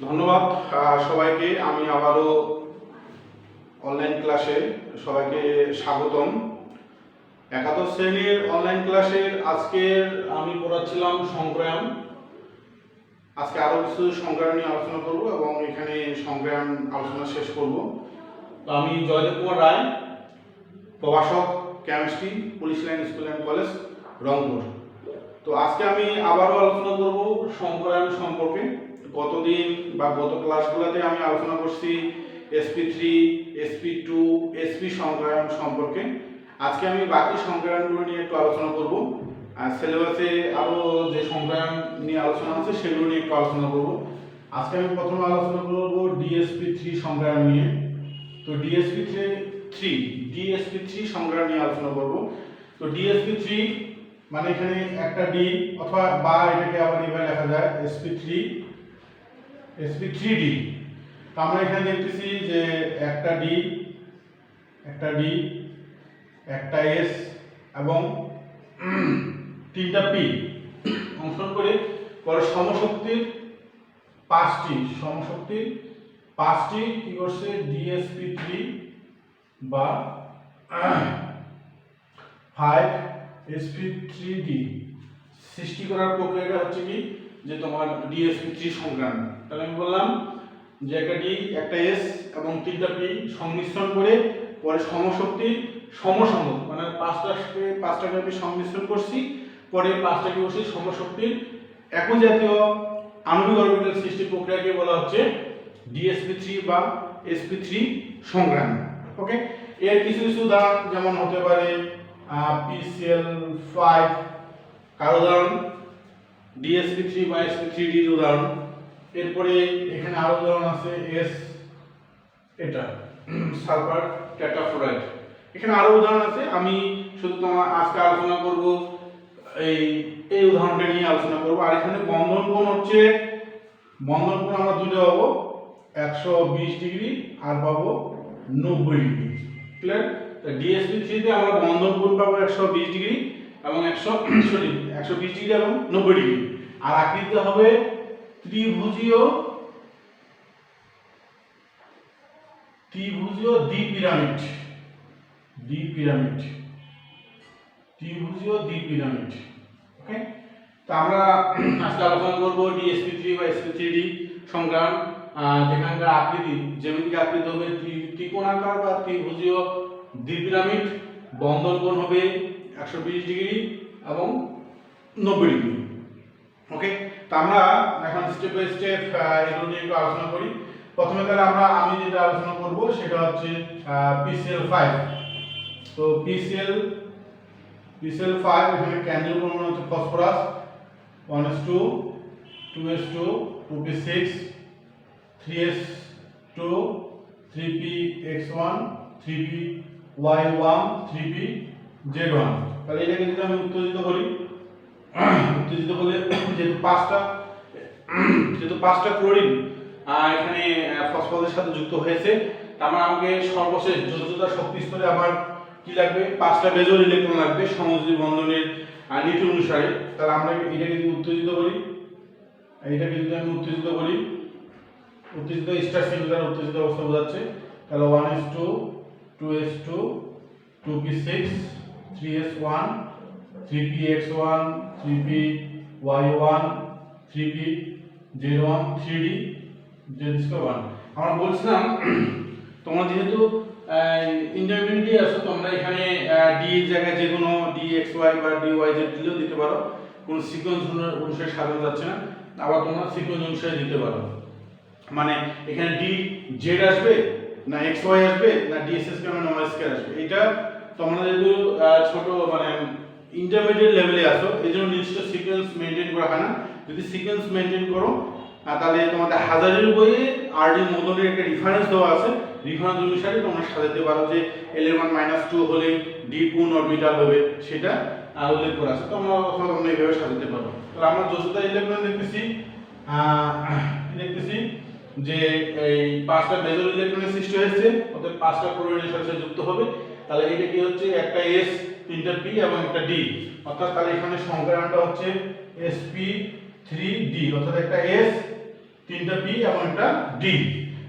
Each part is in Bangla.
ধন্যবাদ সবাইকে। আমি আবারও অনলাইন ক্লাসে সবাইকে স্বাগতম। একাদশ শ্রেণীর অনলাইন ক্লাসের আজকের আমি পড়াচ্ছিলাম সংগ্রাম। আজকে আরও কিছু সংগ্রাম নিয়ে আলোচনা করব এবং এখানে সংগ্রাম আলোচনা শেষ করব। তো আমি জয়দেব কুমার রায়, প্রভাষক, chemistry, police line school and college, Rangpur. তো আজকে আমি আবারও আলোচনা করব সংগ্রাম সম্পর্কে। গতদিন বা গত ক্লাসগুলোতে আমি আলোচনা করছি SP3, SP2, SP সংগ্রাম সম্পর্কে। আজকে আমি বাকি সংগ্রামগুলো নিয়ে একটু আলোচনা করব। আর সিলেবাসে আরও যে সংগ্রাম নিয়ে আলোচনা আছে সেগুলো নিয়ে একটু আলোচনা করব। আজকে আমি প্রথমে আলোচনা করব DSP3 সংগ্রাম নিয়ে। তো DSP3 সংগ্রাম নিয়ে আলোচনা করব। তো DSP3 মানে এখানে একটা ডি অথবা বা এটাকে আবার এইভাবে লেখা যায় SP3D। তো আমরা এখানে দেখতেছি যে একটা ডি, একটা এস এবং তিনটা পি অংশগ্রহণ করে পরে সমশক্তির পাঁচটি কি করছে DSP3 বা 5SP3D সৃষ্টি করার প্রক্রিয়াটা হচ্ছে কি যে তোমার DSP3 সংগ্রাম। তাহলে আমি বললাম যে একটা ডি, একটা এস এবং তিনটা পি সংমিশ্রণ করে পরে সমশক্তির সমসংখ্যক মানে পাঁচটাকে আমি সংমিশ্রণ করছি, পরে পাঁচটাকে করছি সমশক্তির একই জাতীয় আণবিক অরবিটাল সৃষ্টি প্রক্রিয়াকে বলা হচ্ছে DSP3 বা SP3 সংগ্রাম। ওকে, এর কিছু কিছু উদাহরণ যেমন হতে পারে PCl5 কার উদাহরণ, DSP3 বা SP3D এর উদাহরণ। এরপরে এখানে আরো উদাহরণ আছে এস, এটা সালফার টেট্রাফ্লোরাইড। এখানে আরো উদাহরণ আছে, আমি শুধু তোমার আজকে আলোচনা করব এই উদাহরণটা নিয়ে আলোচনা করব। আর এখানে বন্ধন কোণ হচ্ছে, বন্ধন কোণ আমরা দুটো পাবো, 120 ডিগ্রি আর পাবো 90 ডিগ্রি। ক্লিয়ার? তো DSP3 তে আমরা বন্ধন কোণ পাবো 120 ডিগ্রি এবং 120 ডিগ্রি এবং 90 ডিগ্রি। আর আকৃতি হবে ত্রিভুজীয় দ্বিপিরামিড। ওকে, তো আমরা আজকে আলোচনা করব DSP3 বা SP3D সংগ্রাম, যেখানকার আকৃতি জ্যামিতিক আকৃতি হবে ত্রিকোণাকার বা ত্রিভুজীয় দ্বিপিরামিড, বন্ধন কোণ হবে 120 ডিগ্রি এবং 90 ডিগ্রি। ওকে, তো আমরা এখন স্টেপ বাই স্টেপ এগুলো নিয়ে একটু আলোচনা করি। প্রথমে তাহলে আমি যেটা আলোচনা করব সেটা হচ্ছে PCl5। তো PCl5 এখানে কেন্দ্রীয় পরমাণু হচ্ছে phosphorus 1s2 2s2 2p6 3s2 3px1 3py1 3pz1। তাহলে এটাকে যদি আমি উত্তেজিত করলে যেহেতু পাঁচটা ক্লোরিন এখানে ফসফরাসের সাথে যুক্ত হয়েছে, তার মানে আমাকে সর্বশেষ যোজ্যতা শক্তি স্তরে আবার কি লাগবে, 5টা বেজোর ইলেকট্রন লাগবে সমযোজী বন্ধনের নীতি অনুসারে। তাহলে আমরা এটাকে যদি উত্তেজিত করি, উত্তেজিত স্টার সিম্বল দ্বারা উত্তেজিত অবস্থা বোঝাচ্ছে, তাহলে 1s2 2s2 2p6 3s1 3px1 3py1 3pz1 3dz1। আমরা বলছিলাম তোমরা যেহেতু ইন্টারমিডিয়েট আছো, তোমরা এখানে ডি এর জায়গায় যে কোনো dxy বা dyz দিলেও দিতে পারো, কোনো সিকোয়েন্স অনুসারে সাজানো যাচ্ছে না, আবার তোমরা সিকোয়েন্স অনুসারে দিতে পারো। মানে এখানে dz আসবে না xy আসবে না dss না ys আসবে, এটা তোমরা যেহেতু ছোট মানে ইন্টারমিডিয়েট লেভেলে আসো এই জন্য নির্দিষ্ট সিকোয়েন্স মেনটেন করা হয় না। যদি সিকোয়েন্স মেনটেন করো তাহলে তোমাদের হাজারের বইয়ে আরডি মডেলের একটা রেফারেন্স দেওয়া আছে, রেফারেন্স অনুসারে তোমরা সাজাতে পারো যে l এর মান -2 হলে d কোন অরবিটাল হবে সেটা উল্লেখ করা আছে, তোমরা এইভাবে সাজাতে পারো। তাহলে আমরা যোজ্যতা ইলেকট্রন দেখতেছি যে এই 5টা মেজর ইলেকট্রনের সৃষ্টি হয়েছে, অর্থাৎ 5টা ক্লোরিনের সাথে যুক্ত হবে। তাহলে এটা কি হচ্ছে, একটা s, তিনটা p এবং একটা d, অর্থাৎ তাহলে এখানে সংখ্যাটা হচ্ছে sp3d, অর্থাৎ একটা s তিনটা পি এবং একটা ডি।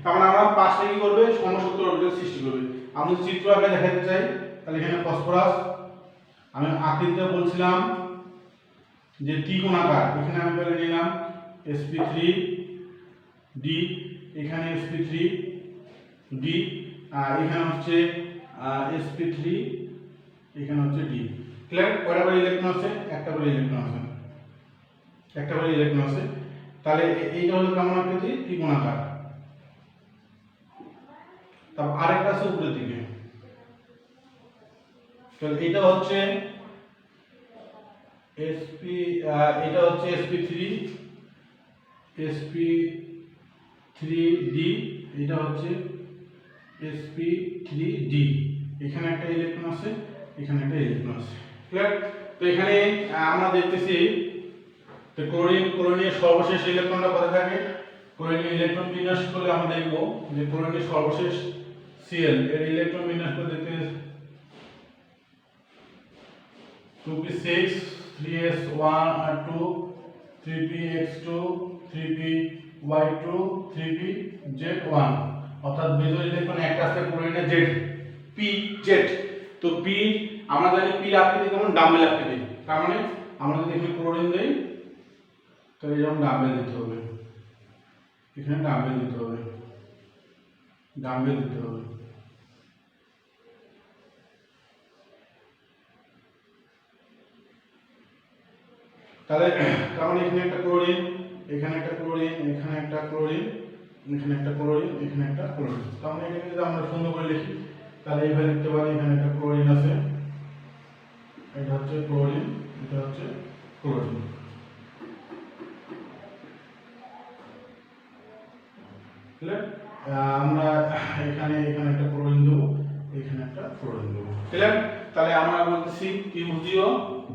তার মানে আমরা পাঁচটা কি করবে সমসূত্র অরবিটাল সৃষ্টি করবে। আমি চিত্র আকারে দেখাতে চাই, তাহলে এখানে ফসফরাস আমি আকৃতিতে বলছিলাম যে ত্রিকোণাকার, এখানে আমি বলে নিলাম sp3 d, এখানে sp3 d, আর এখানে হচ্ছে sp3, এখানে হচ্ছে d। ক্লিয়ার? কয়টা করে ইলেকট্রন আছে? একটা করে ইলেকট্রন আছে, একটা করে ইলেকট্রন আছে। তাহলে এইটা হলো কেমন আকৃতি? ত্রিকোণাকার। তারপর আরেকটা আছে উপরের দিকে, তাহলে এটা হচ্ছে sp, এটা হচ্ছে sp3 sp3d, এটা হচ্ছে sp3d, এখানে একটা ইলেকট্রন আছে, এখানে একটা ইলেকট্রন আছে। ক্লিয়ার? তো এখানে আমরা দেখতেছি তো ক্লোরিনের সর্বশেষ ইলেকট্রনটা কোথায় থাকে? ক্লোরিনের ইলেকট্রন বিন্যাস করলে আমরা দেখব যে ক্লোরিনের সর্বশেষ Cl এর ইলেকট্রন বিন্যাস করে দেখতে 2p6 3s1 আর 2 3px2 3py2 3pz1, অর্থাৎ বেজোর ইলেকট্রন একটা আছে ক্লোরিনের z, pz। তো p আমরা জানি p আকৃতি কেমন? ডাম্বেল আকৃতি। তার মানে আমরা যদি এখানে ক্লোরিন দেই তাহলে এরকম ডাম্বেল দিতে হবে, এখানে ডাম্বেল দিতে হবে, ডাম্বেল দিতে হবে। তাহলে তার মানে এখানে একটা ক্লোরিন, এখানে একটা ক্লোরিন, এখানে একটা ক্লোরিন, এখানে একটা ক্লোরিন, এখানে একটা ক্লোরিন। তার মানে এটাকে যদি আমরা সুন্দর করে লিখি তাহলে এইভাবে লিখতে পারি, এখানে একটা ক্লোরিন আছে, এটা হচ্ছে ক্লোরিন, এটা হচ্ছে ক্লোরিন। আমরা এখানে এখানে একটা ক্লোরিন দেবো, এখানে একটা ক্লোরিন দেবো। ক্লিয়ার? তাহলে আমরা বলতেছি ত্রিভুজীয়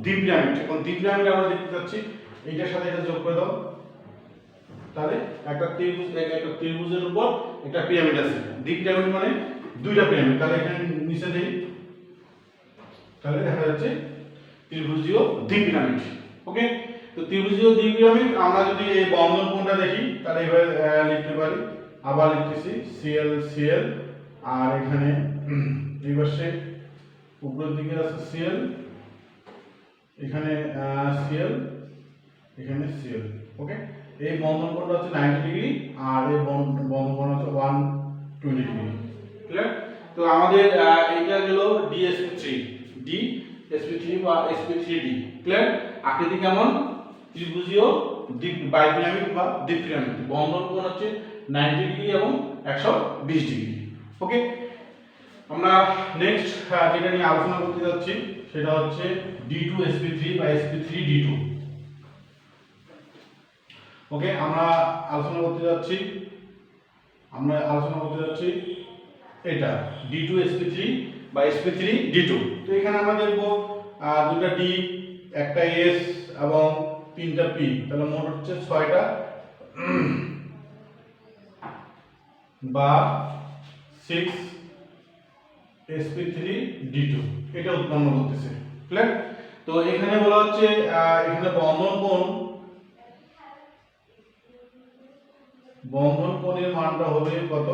দ্বিপিরামিড। এখন দ্বিপিরামিড আমরা দেখতে যাচ্ছি, এইটার সাথে এটা যোগ করে দাও, তাহলে একটা ত্রিভুজের উপর একটা পিরামিড আছে। দ্বিপিরামিড মানে দুইটা পিরামিড। তাহলে এখানে নিচে দেই, তাহলে দেখা যাচ্ছে ত্রিভুজীয় দ্বিপিরামিড। ওকে? তো ত্রিভুজীয় দ্বিপিরামিড আমরা যদি এই বন্ধন কোণটা দেখি তাহলে এইভাবে লিখতে পারি। আবার লিখতেছি Cl Cl, আর এখানে এই পাশে উপরের দিকে আছে Cl, এখানে Cl, এখানে Cl। ওকে? এই বন্ধন কোণটা হচ্ছে 90 ডিগ্রি আর এই বন্ধন কোণ হচ্ছে 120 ডিগ্রি। ক্লিয়ার? তো আমাদের এইটা গেল DsP3, DsP3 বা sp3d। ক্লিয়ার? আকৃতি কেমন? ত্রিভুজীয় বাইপিরামিড বা দ্বিপিরামিড। বন্ধন কোণ হচ্ছে 90 ডিগ্রি এবং 120 ডিগ্রি। ওকে? আমরা নেক্সট যেটা নিয়ে আলোচনা করতে যাচ্ছি সেটা হচ্ছে D2sp3 বা sp3d2। ওকে? আমরা আলোচনা করতে যাচ্ছি এটা D2sp3 বা sp3d2। তো এখানে আমরা দেখব দুটো d, একটা s এবং তিনটা p, তাহলে মোট হচ্ছে 6টা বা 6 sp3d2 এটা উৎপন্ন করতেছে। ক্লিয়ার? তো এখানে বলা হচ্ছে এখানে বন্ধন কোণের মানটা হবে কত?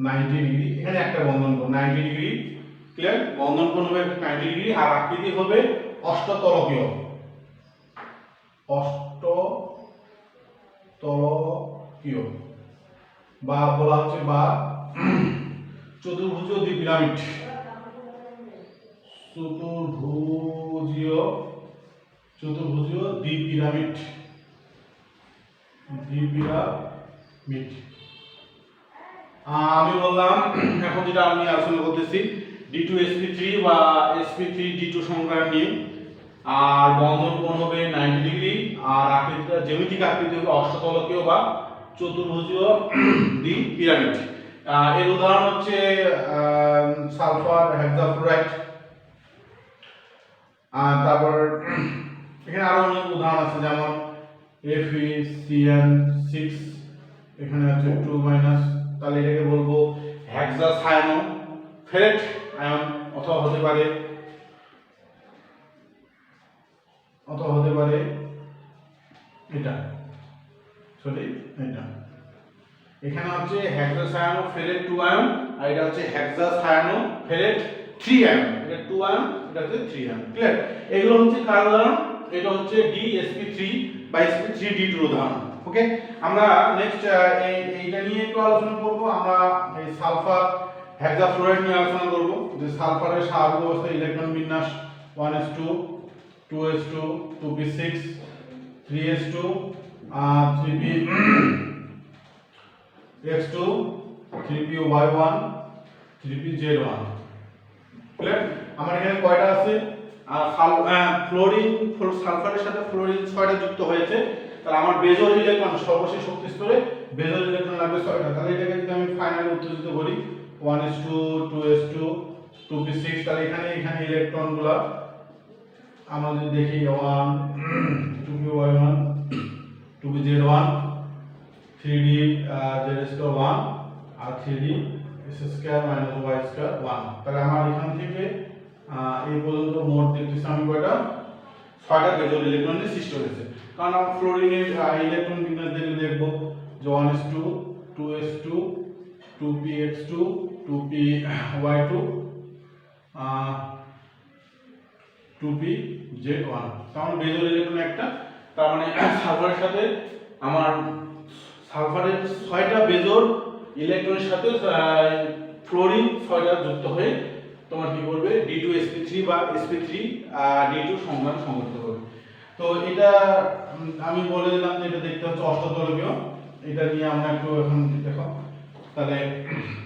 90 ডিগ্রি। এখানে একটা বন্ধন কোণ 90 ডিগ্রি। ক্লিয়ার? বন্ধন কোণ হবে 90 ডিগ্রি আর আকৃতি হবে অষ্টতলকীয় বা বলা হচ্ছে বা চতুর্ভুজীয় দ্বিপিরামিড। চতুর্ভুজীয় দ্বিপিরামিড। আমি বললাম এখন যেটা আমি আলোচনা করতেছি D2sp3 বা sp3d2 সংখ্যা নিয়ে। আর বন্ধন কোণ হবে 90 ডিগ্রি আর আকৃতিটা জ্যামিতিক আকৃতি হবে অষ্টতলকীয় বা চতুর্ভুজীয় দ্বিপিরামিড। এর উদাহরণ হচ্ছে সালফার হেক্সাফ্লোরাইড। তারপর এখানে আরো অনেক উদাহরণ আছে, যেমন FeCN6, এখানে আছে 2-, তাহলে এটাকে বলবো হেক্সাসায়ানোফেরেট আয়ন, অথবা হতে পারে এটা, সরি এটা। এখানে হচ্ছে হেক্সাসায়ানোফেরেট 2 আয়ন, আর এটা হচ্ছে হেক্সাসায়ানোফেরেট 3 আয়ন। এটা 2 আয়ন, এটা হচ্ছে 3 আয়ন। ক্লিয়ার? এগুলো হচ্ছে কার উদাহরণ? এটা হচ্ছে DsP3 বা sp3d2 উদাহরণ। ওকে, আমরা নেক্সট এইটা নিয়ে একটু আলোচনা করব। আমরা এই সালফার হেক্সাফ্লোরাইড নিয়ে আলোচনা করব, যে সালফারের স্বাভাবিক অবস্থায় ইলেকট্রন বিন্যাস 1s2 2s2 2p6 3s2 3px2 3py1 3pz1। Clear? আমার এখানে কয়টা আছে? ফ্লোরিন, সালফারের সাথে ফ্লোরিন 6টা যুক্ত হয়েছে, তাহলে আমার বেজোর ইলেকট্রন সর্বশেষ শক্তি স্তরে বেজোর ইলেকট্রন লাগবে 6টা। তাহলে এটাকে যদি আমি ফাইনালি উত্তেজিত করি 1s2 2s2 2p6, তাহলে এখানে ইলেকট্রনগুলো আমরা যদি দেখি 1 2py1 2pz1 3d z2 1 আর 3d s2 y2 1। তাহলে আমার এখান থেকে এই পর্যন্ত মোট দেখতেছি আমি কয়টা? 6টা বেজোর ইলেকট্রনের সৃষ্টি হয়েছে। কারণ আমরা ফ্লোরিনের ইলেকট্রন বিন্যাস দেখব যে 1s2 2s2 2px2 2py2 2pz1। তার মানে বেজোর ইলেকট্রন একটা, তার মানে সালফারের সাথে আমার সালফারের 6টা বেজোর ইলেকট্রনের সাথে ফ্লোরিন 6টা যুক্ত হয়ে তোমার কি করবে? D2sp3 বা sp3d2 সংঘটিত হবে। তো এটা আমি বলে দিলাম যে এটা দেখতে হচ্ছে অষ্টদলকীয়। এটা নিয়ে আমরা একটু এখন দেখো। তাহলে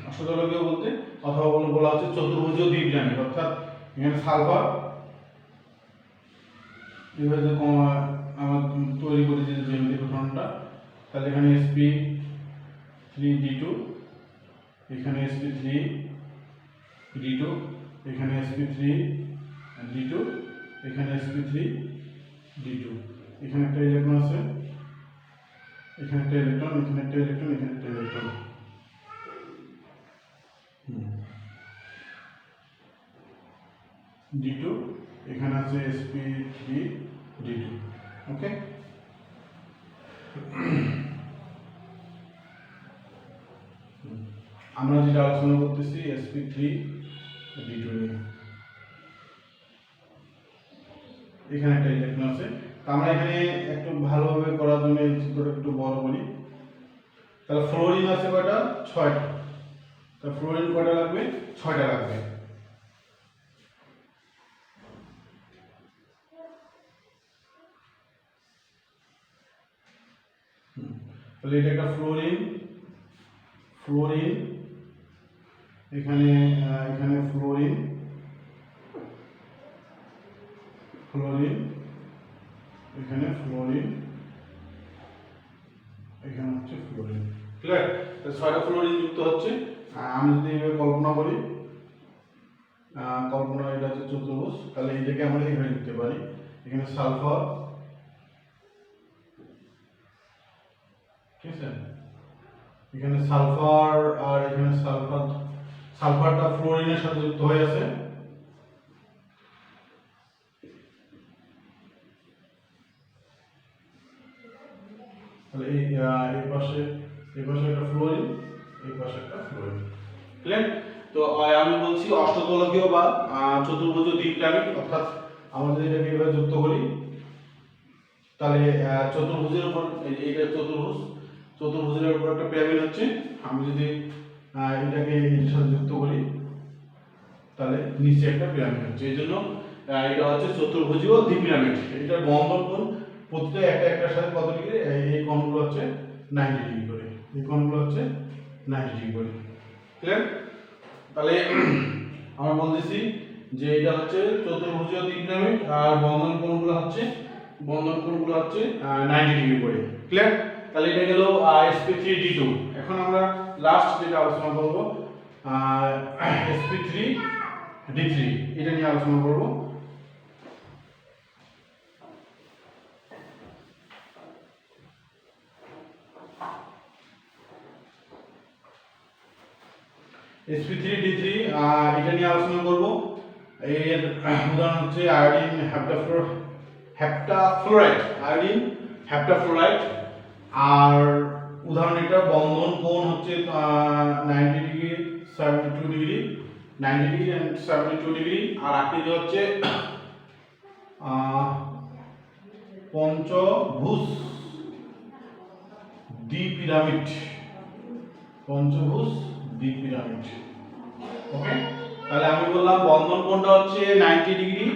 অষ্টদলকীয় বলতে অথবা বলা হচ্ছে চতুর্ভুজীয় দ্বিপ্রামিড, অর্থাৎ এখানে সালফার এইভাবে আমরা তৈরি করি যে জ্যামিতিক গঠনটা। তাহলে এখানে sp3d2, এখানে sp3d2, এখানে sp3d2, এখানে sp3d2, এখানে একটা ইলেকট্রন আছে, এখানে একটা ইলেকট্রন, এখানে একটা ইলেকট্রন, এখানে একটা ইলেকট্রন। d2, এখানে আছে sp3d2। ওকে, আমরা যেটা আলোচনা করতেছি sp3d2 নিয়ে। এখানে একটা ইলেকট্রন আছে। আমরা এখানে একটু ভালোভাবে করার জন্য এই চিত্রটা একটু বড় করি। তাহলে ফ্লোরিন আছে কয়টা? 6টা। তাহলে ফ্লোরিন কয়টা লাগবে? 6টা লাগবে। তাহলে এটা একটা ফ্লোরিন, এখানে ফ্লোরিন, এখানে ফ্লোরিন, এখানে হচ্ছে ফ্লোরিন। ক্লিয়ার? তাহলে 6টা ফ্লোরিন যুক্ত হচ্ছে। আমি যদি এইভাবে কল্পনা করি, এটা হচ্ছে চতুর্ভুজ, তাহলে এটাকে আমরা এইভাবে লিখতে পারি। এখানে সালফার, ঠিক আছে, এখানে সালফার আর এখানে সালফারটা ফ্লোরিনের সাথে যুক্ত হয়ে আছে। তাহলে এই পাশে একটা ফ্লোরিন, এই পাশে একটা ফ্লোরিন। ক্লিয়ার? তো আমি বলছি অষ্টদলকীয় বা চতুর্ভুজীয় দ্বিপ্রামিড, অর্থাৎ আমরা যদি এটাকে এভাবে যুক্ত করি, তাহলে চতুর্ভুজের উপর এইটা চতুর্ভুজের উপর একটা পিরামিড হচ্ছে। আমি যদি এটাকে এর সাথে যুক্ত করি, তাহলে নিচে একটা পিরামিড হচ্ছে। এই জন্য এটা হচ্ছে চতুর্ভুজীয় দ্বিপিরামিড। এটার বন্ধন কোণ প্রতিটা একটার সাথে কত ডিগ্রি? এই কোণগুলো হচ্ছে 90 ডিগ্রি করে, এই কোণগুলো হচ্ছে 90 ডিগ্রি করে। ক্লিয়ার? তাহলে আমরা বলতেছি যে এটা হচ্ছে চতুর্ভুজীয় দ্বিপিরামিড, আর বন্ধন কোণগুলো হচ্ছে 90 ডিগ্রি করে। ক্লিয়ার? তাহলে এটা গেল sp3d2। এখন আমরা লাস্ট যেটা আলোচনা করব sp3d3, এটা নিয়ে আলোচনা করব। sp3d3 এটা নিয়ে আলোচনা করব। এর উদাহরণ হচ্ছে আয়োডিন হেপ্টাফ্লোরাইড, আয়োডিন হেপ্টাফ্লোরাইড। আর উদাহরণ এটা বন্ধন কোণ হচ্ছে 90 degree 72 degree 90 degree and 72 degree আর আকৃতি হচ্ছে পঞ্চভুজ দ্বিপিরামিড ওকে। তাহলে আমি বললাম বন্ধন কোণটা হচ্ছে 90 ডিগ্রি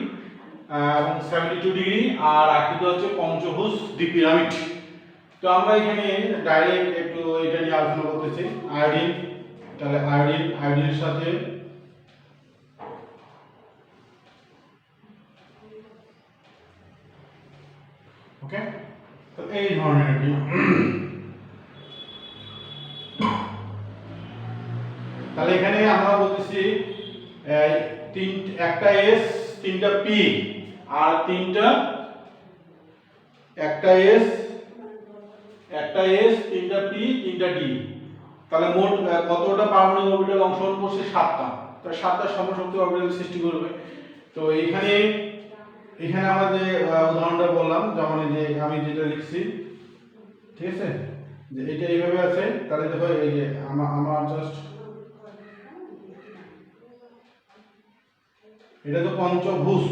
এবং 72 ডিগ্রি আর আকৃতি হচ্ছে পঞ্চভুজ দ্বিপিরামিড। তো আমরা এখানে ডাইরেক্ট একটু এটা নিয়ে আলোচনা করতেছি আয়োডিন। তাহলে আয়োডিনের সাথে ওকে। তো এই ধরনের কি তাহলে এখানে আমরা বলতেছি একটা এস তিনটা পি আর একটা এস তিনটা পি তিনটা ডি। তাহলে মোট কতটা পারমাণবিক অরবিটাল অংশগ্রহণ করছে? 7টা। তো 7টা সমশক্তি অরবিটাল সৃষ্টি করবে। তো এখানে আমরা যে উদাহরণটা বললাম, যেমন যে আমি যেটা লিখছি, ঠিক আছে, যে এটা এইভাবে আছে। তাহলে দেখো এই যে আমার জাস্ট এটা তো পঞ্চভুজ,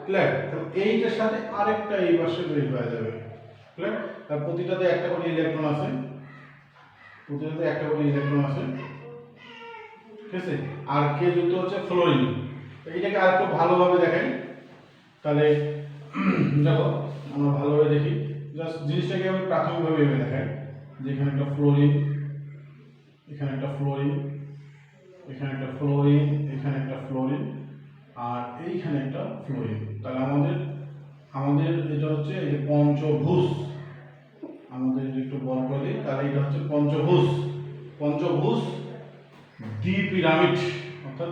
ক্লিয়ার। তাহলে এইটার সাথে আরেকটা এই পাশে তৈরি হয়ে যাবে, ক্লিয়ার। তার প্রতিটাতে একটা করে ইলেকট্রন আছে, ঠিক আছে। আর কে যুক্ত হচ্ছে ফ্লোরিন। এইটাকে আরেকটু ভালোভাবে দেখাই। তাহলে দেখো আমরা ভালোভাবে দেখি, জাস্ট জিনিসটাকে আমি প্রাথমিকভাবে দেখাই যে এখানে একটা ফ্লোরিন, এখানে একটা ফ্লোরিন, এখানে একটা ফ্লোরিন, এখানে একটা ফ্লোরিন আর এইখানে একটা ফ্লোরিন। তাহলে আমাদের এটা হচ্ছে এই পঞ্চভুজ। আমাদের একটু বল করে দিই। তাহলে এটা হচ্ছে পঞ্চভুজ দ্বিপিরামিড। অর্থাৎ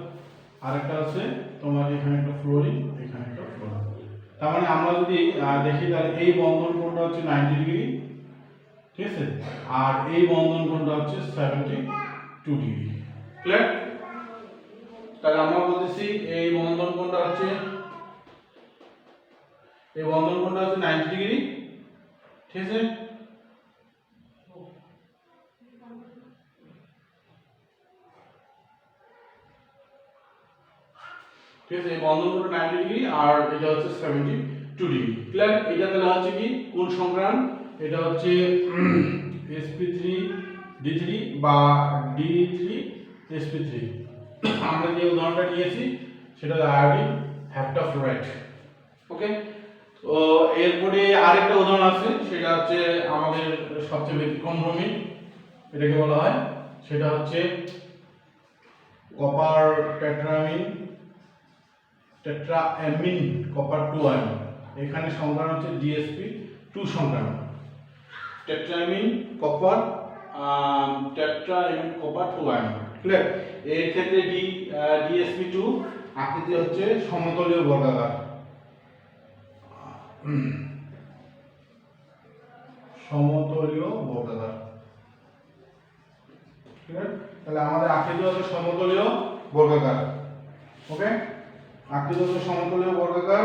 আরেকটা আছে তোমার এখানে একটা ফ্লোরিন, এখানে একটা ফ্লোরিন। তার মানে আমরা যদি দেখি তাহলে এই বন্ধন কোণটা হচ্ছে 90 ডিগ্রি, ঠিক আছে, আর এই বন্ধন কোণটা হচ্ছে 72 ডিগ্রি, ক্লিয়ার। তাহলে আমরা বলতেছি এই বন্ধন কোণটা হচ্ছে 90 ডিগ্রি, ঠিক আছে। ঠিক আছে, এই বন্ধন কোণটা 90 ডিগ্রি আর এটা হচ্ছে 72 ডিগ্রি, ক্লিয়ার। এটা তাহলে হচ্ছে কি কোন সংক্রাম? এটা হচ্ছে sp3d3 বা d3sp3। আমরা যে উদাহরণটা নিয়েছি সেটা আয়োডিন হেপ্টাফ্লোরাইড, ওকে। তো এরপরে আরেকটা উদাহরণ আছে, সেটা হচ্ছে আমাদের সবচেয়ে ব্যতিক্রমধর্মী, এটাকে বলা হয়, সেটা হচ্ছে কপার টেট্রাঅ্যামিন কপার 2 আয়ন। এখানে সংখ্যা হচ্ছে DsP2 সংখ্যা। Tetraammine copper 2 ion, clear. এর ক্ষেত্রে DsP2 আকৃতি হচ্ছে সমতলীয় বর্গাকার, ক্লিয়ার। তাহলে আমাদের আকৃতি হচ্ছে সমতলীয় বর্গাকার, ওকে। আকৃতি হচ্ছে সমতলীয় বর্গাকার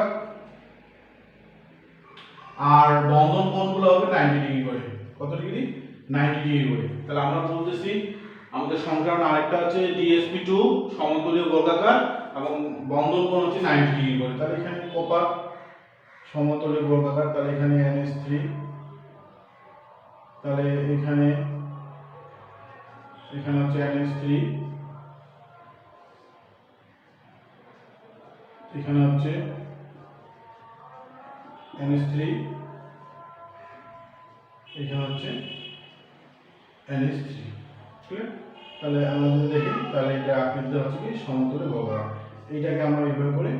আর বন্ধন কোণগুলো হবে 90 ডিগ্রি করে। কত ডিগ্রি? 90 ডিগ্রি করে। তাহলে আমরা বলতেছি আমাদের সংক্রামণ আরেকটা হচ্ছে DsP2 সমতলীয় বর্গাকার এবং বন্ধন কোণ হচ্ছে 90 ডিগ্রি করে। তাহলে এখানে কপার সমতলীয় বর্গাকার, তাহলে এখানে NH3, তাহলে এখানে হচ্ছে NH3, এখানে হচ্ছে NH3, এখানে হচ্ছে NH3, ঠিক আছে। তাহলে আমরা যদি দেখি তাহলে এটা আকৃতি হচ্ছে কি সমতলে বর্গাকার। এইটাকে আমরা এইভাবে করে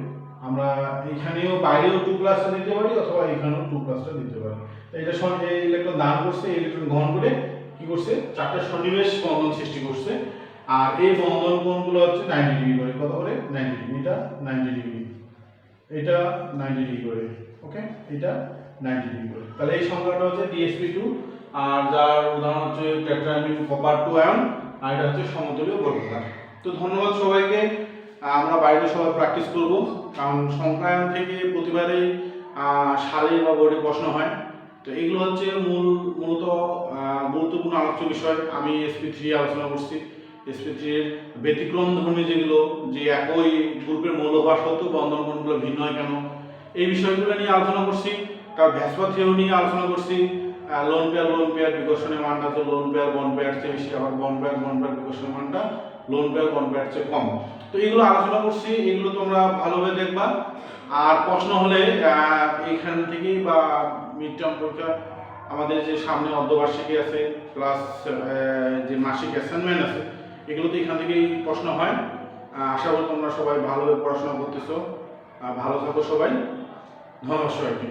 আমরা এইখানেও বাইরেও 2+ দিতে পারি অথবা এখানেও 2+ দিতে পারি। তো এটা সঙ্গে এই ইলেকট্রন দান করছে, এই ইলেকট্রন গ্রহণ করে কি করছে? চারটা সন্নিবেশ বন্ধন সৃষ্টি করছে। আর এই বন্ধন কোণগুলো হচ্ছে 90 ডিগ্রি করে। কত করে? 90 ডিগ্রি। এটা 90 ডিগ্রি, এটা 90 ডিগ্রি করে, ওকে। এটা 90 ডিগ্রি করে। তাহলে এই সংখ্যাটা হচ্ছে DsP2 আর যার উদাহরণ হচ্ছে টেট্রাঅ্যামিন কপার 2 আয়ন আর এটা হচ্ছে সমতলীয় বর্গাকার। তো ধন্যবাদ সবাইকে। আমরা বাইরে সবাই প্র্যাকটিস করব, কারণ সংখ্যায়ন থেকে প্রতিবারেই সালে বা বোর্ডে প্রশ্ন হয়। তো এগুলো হচ্ছে মূলত গুরুত্বপূর্ণ আলোচ্য বিষয়। আমি SP3 আলোচনা করছি। SP3 এর ব্যতিক্রম ধর্মী যেগুলো, যে একই গ্রুপের মৌলভার সত্ত্বেও বন্ধন কোণগুলো ভিন্ন হয় কেন, এই বিষয়গুলো নিয়ে আলোচনা করছি। তার ভ্যাসপা থিওরি নিয়ে আলোচনা করছি। লোন পেয়ার বিকর্ষণের মানটা তো লোন পেয়ার বন্ড পেয়ার চেয়ে বেশি, আবার বন্ড পেয়ার বিকর্ষণের মানটা লোন পেয়ার বন্ড পেয়ার চেয়ে কম। তো এগুলো আলোচনা করছি, এগুলো তোমরা ভালোভাবে দেখবা। আর প্রশ্ন হলে এইখান থেকেই বা মিড টার্ম পরীক্ষা, আমাদের যে সামনে অর্ধবার্ষিকী আছে প্লাস যে মাসিক অ্যাসাইনমেন্ট আছে, এগুলোতে এখান থেকেই প্রশ্ন হয়। আশা করি তোমরা সবাই ভালোভাবে পড়াশোনা করতেছো। ভালো থাকো সবাই, ধন্যবাদ সবাইকে।